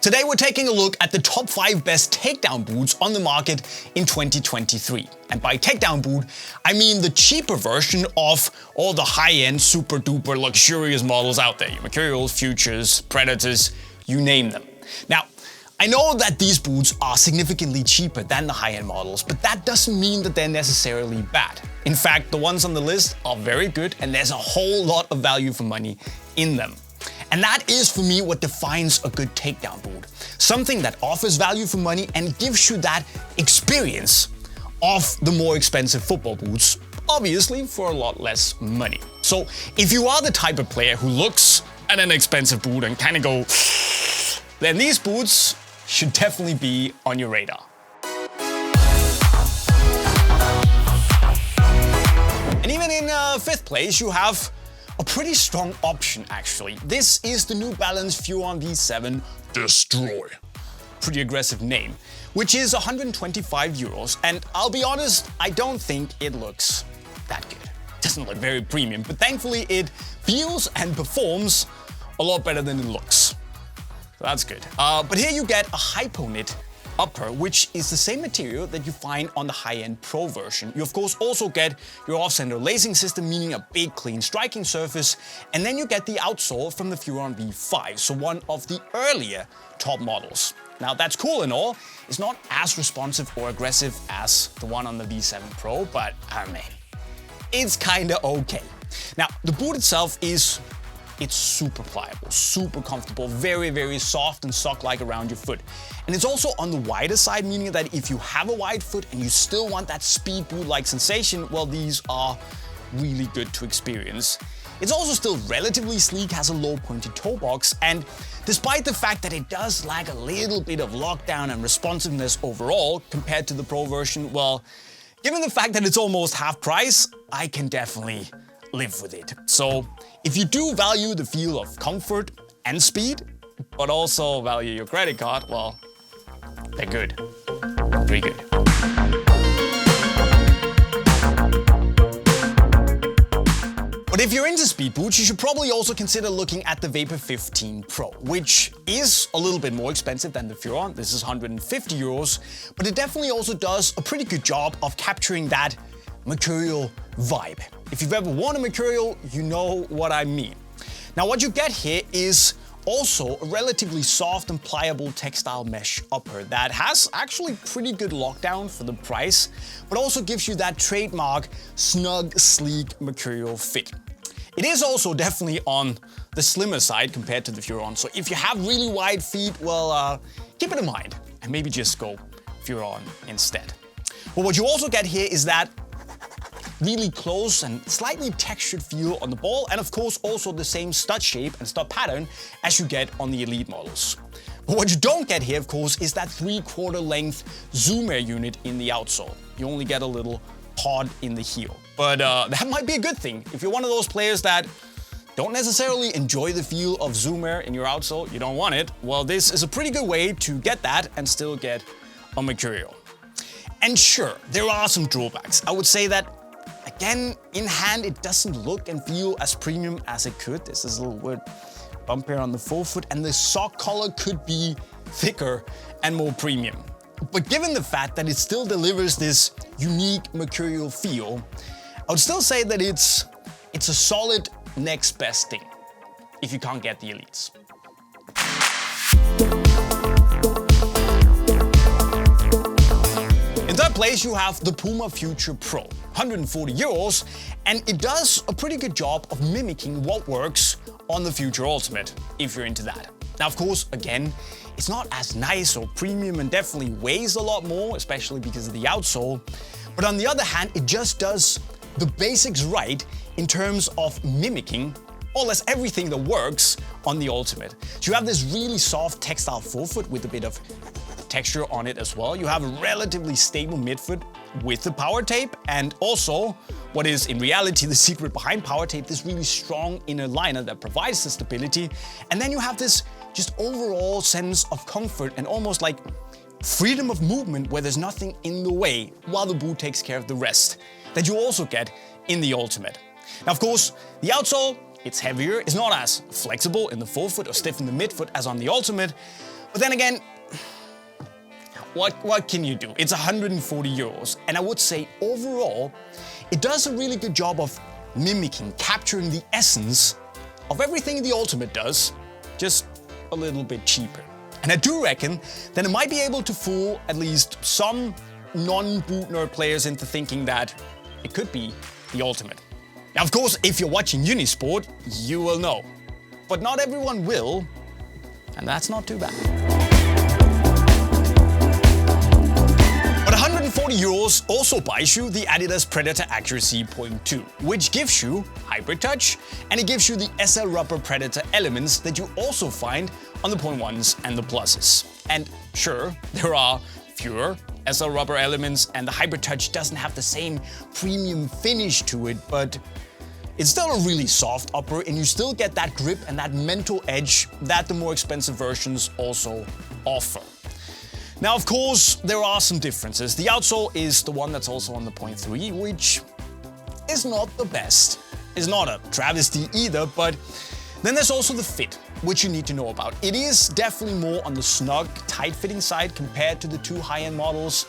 Today we're taking a look at the top 5 best takedown boots on the market in 2023. And by takedown boot, I mean the cheaper version of all the high-end, super duper luxurious models out there. Your Mercurials, Futures, Predators, you name them. Now, I know that these boots are significantly cheaper than the high-end models, but that doesn't mean that they're necessarily bad. In fact, the ones on the list are very good and there's a whole lot of value for money in them. And that is, for me, what defines a good takedown boot. Something that offers value for money and gives you that experience of the more expensive football boots, obviously for a lot less money. So if you are the type of player who looks at an expensive boot and kind of go, then these boots should definitely be on your radar. And even in 5th place, you have a pretty strong option, actually. This is the New Balance Furon V7 Destroy. Pretty aggressive name, which is 125 euros. And I'll be honest, I don't think it looks that good. It doesn't look very premium, but thankfully it feels and performs a lot better than it looks. So that's good. But here you get a hypo-knit upper, which is the same material that you find on the high-end Pro version. You of course also get your off-center lacing system, meaning a big clean striking surface, and then you get the outsole from the Furon V5, so one of the earlier top models. Now that's cool and all, it's not as responsive or aggressive as the one on the V7 Pro, but I mean, it's kinda okay. Now the boot itself it's super pliable, super comfortable, very, very soft and sock-like around your foot. And it's also on the wider side, meaning that if you have a wide foot and you still want that speed boot-like sensation, well, these are really good to experience. It's also still relatively sleek, has a low pointed toe box, and despite the fact that it does lack a little bit of lockdown and responsiveness overall compared to the Pro version, well, given the fact that it's almost half price, I can definitely live with it. So if you do value the feel of comfort and speed, but also value your credit card, well, they're good. Pretty good. But if you're into speed boots, you should probably also consider looking at the Vapor 15 Pro, which is a little bit more expensive than the Furon. This is 150 euros, but it definitely also does a pretty good job of capturing that Mercurial vibe. If you've ever worn a Mercurial, you know what I mean. Now what you get here is also a relatively soft and pliable textile mesh upper that has actually pretty good lockdown for the price, but also gives you that trademark snug, sleek Mercurial fit. It is also definitely on the slimmer side compared to the Furon, so if you have really wide feet, well, keep it in mind and maybe just go Furon instead. But what you also get here is that really close and slightly textured feel on the ball, and of course also the same stud shape and stud pattern as you get on the Elite models. But what you don't get here, of course, is that 3/4 length Zoom Air unit in the outsole. You only get a little pod in the heel. But that might be a good thing. If you're one of those players that don't necessarily enjoy the feel of Zoom Air in your outsole, you don't want it, well, this is a pretty good way to get that and still get a Mercurial. And sure, there are some drawbacks. I would say that again, in hand, it doesn't look and feel as premium as it could. This is a little weird bump here on the forefoot, and the sock collar could be thicker and more premium. But given the fact that it still delivers this unique Mercurial feel, I would still say that it's a solid next best thing, if you can't get the Elites. In 3rd place, you have the PUMA Future Pro, 140 euros, and it does a pretty good job of mimicking what works on the Future Ultimate, if you're into that. Now, of course, again, it's not as nice or premium and definitely weighs a lot more, especially because of the outsole. But on the other hand, it just does the basics right in terms of mimicking more or less everything that works on the Ultimate. So you have this really soft textile forefoot with a bit of texture on it as well. You have a relatively stable midfoot with the power tape, and also what is in reality the secret behind power tape, this really strong inner liner that provides the stability. And then you have this just overall sense of comfort and almost like freedom of movement where there's nothing in the way while the boot takes care of the rest that you also get in the Ultimate. Now, of course, the outsole It's heavier, it's not as flexible in the forefoot or stiff in the midfoot as on the Ultimate. But then again, what can you do? It's 140 euros. And I would say overall, it does a really good job of mimicking, capturing the essence of everything the Ultimate does, just a little bit cheaper. And I do reckon that it might be able to fool at least some non-boot nerd players into thinking that it could be the Ultimate. Now, of course, if you're watching Unisport, you will know. But not everyone will, and that's not too bad. But 140 euros also buys you the Adidas Predator Accuracy 0.2, which gives you hybrid touch, and it gives you the SL Rubber Predator elements that you also find on the 0.1s and the pluses. And sure, there are fewer SL Rubber elements, and the hybrid touch doesn't have the same premium finish to it, but it's still a really soft upper, and you still get that grip and that mental edge that the more expensive versions also offer. Now, of course, there are some differences. The outsole is the one that's also on the 0.3, which is not the best. It's not a travesty either, but then there's also the fit, which you need to know about. It is definitely more on the snug, tight-fitting side compared to the two high-end models.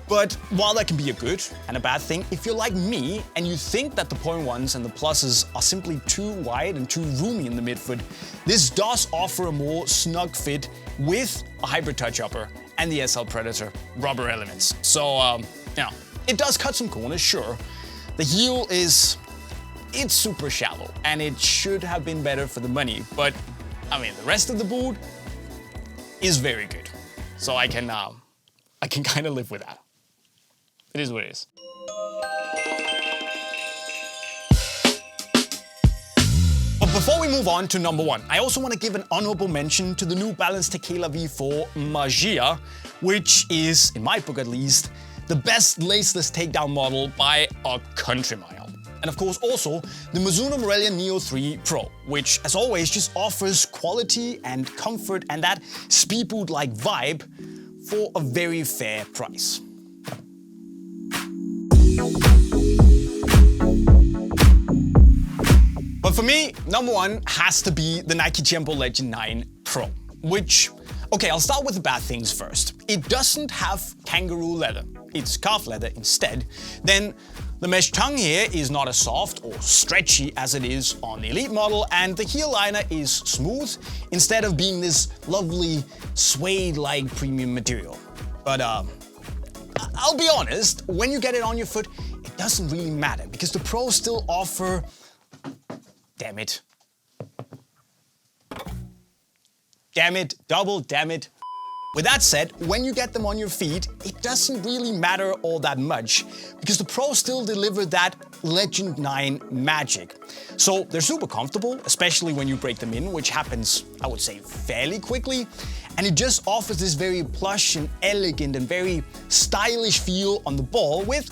But while that can be a good and a bad thing, if you're like me and you think that the 0.1s and the pluses are simply too wide and too roomy in the midfoot, this does offer a more snug fit with a hybrid touch upper and the SL Predator rubber elements. So, it does cut some corners, sure. The heel it's super shallow, and it should have been better for the money, but I mean, the rest of the boot is very good. So I can kind of live with that. It is what it is. But before we move on to number one, I also want to give an honorable mention to the New Balance Tequila V4 Magia, which is, in my book at least, the best laceless takedown model by a country mile. And of course also the Mizuno Mercurial Neo 3 Pro, which as always just offers quality and comfort and that speed boot-like vibe for a very fair price. But for me, number one has to be the Nike Tiempo Legend 9 Pro, which, okay, I'll start with the bad things first. It doesn't have kangaroo leather, it's calf leather instead. Then the mesh tongue here is not as soft or stretchy as it is on the Elite model, and the heel liner is smooth instead of being this lovely suede-like premium material. But I'll be honest, when you get it on your foot, it doesn't really matter because the Pros still offer, damn it, double damn it. With that said, when you get them on your feet, it doesn't really matter all that much because the Pros still deliver that Legend 9 magic. So they're super comfortable, especially when you break them in, which happens, I would say, fairly quickly. And it just offers this very plush and elegant and very stylish feel on the ball with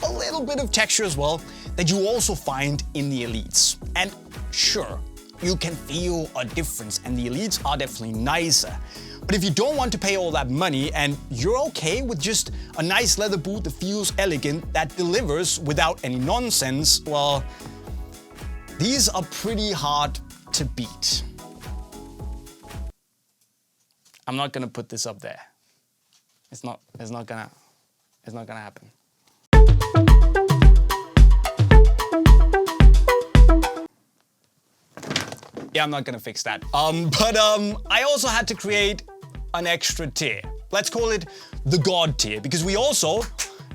a little bit of texture as well that you also find in the Elites. And sure, you can feel a difference and the Elites are definitely nicer. But if you don't want to pay all that money and you're okay with just a nice leather boot that feels elegant, that delivers without any nonsense, well, these are pretty hard to beat. I'm not gonna put this up there. It's not gonna happen. Yeah, I'm not gonna fix that. But I also had to create an extra tier. Let's call it the God tier, because we also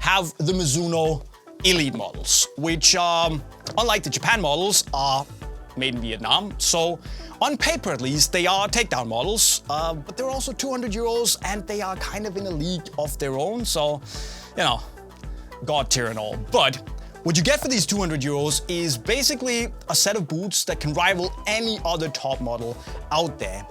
have the Mizuno Elite models, which, unlike the Japan models, are made in Vietnam. So on paper at least, they are takedown models, but they're also 200 euros and they are kind of in a league of their own. So, you know, God tier and all. But what you get for these 200 euros is basically a set of boots that can rival any other top model out there.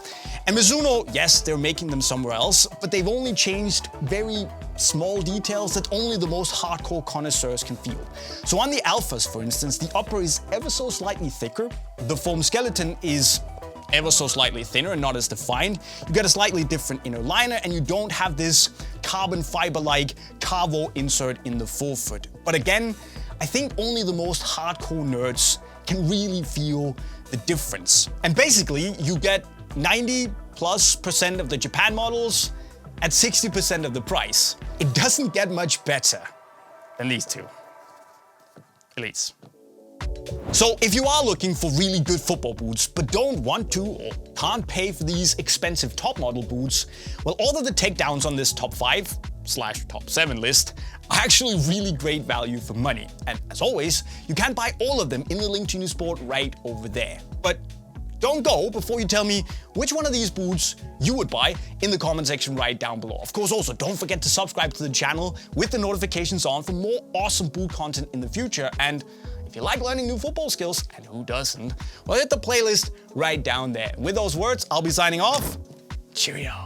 And Mizuno, yes, they're making them somewhere else, but they've only changed very small details that only the most hardcore connoisseurs can feel. So on the Alphas, for instance, the upper is ever so slightly thicker, the foam skeleton is ever so slightly thinner and not as defined. You get a slightly different inner liner and you don't have this carbon fiber-like Carvo insert in the forefoot. But again, I think only the most hardcore nerds can really feel the difference. And basically, you get 90+% of the Japan models at 60% of the price. It doesn't get much better than these two Elites. So if you are looking for really good football boots, but don't want to or can't pay for these expensive top model boots, well, all of the takedowns on this top 5/top 7 list are actually really great value for money. And as always, you can buy all of them in the link to Unisport right over there. But don't go before you tell me which one of these boots you would buy in the comment section right down below. Of course, also don't forget to subscribe to the channel with the notifications on for more awesome boot content in the future. And if you like learning new football skills, and who doesn't, well, hit the playlist right down there. And with those words, I'll be signing off. Cheerio.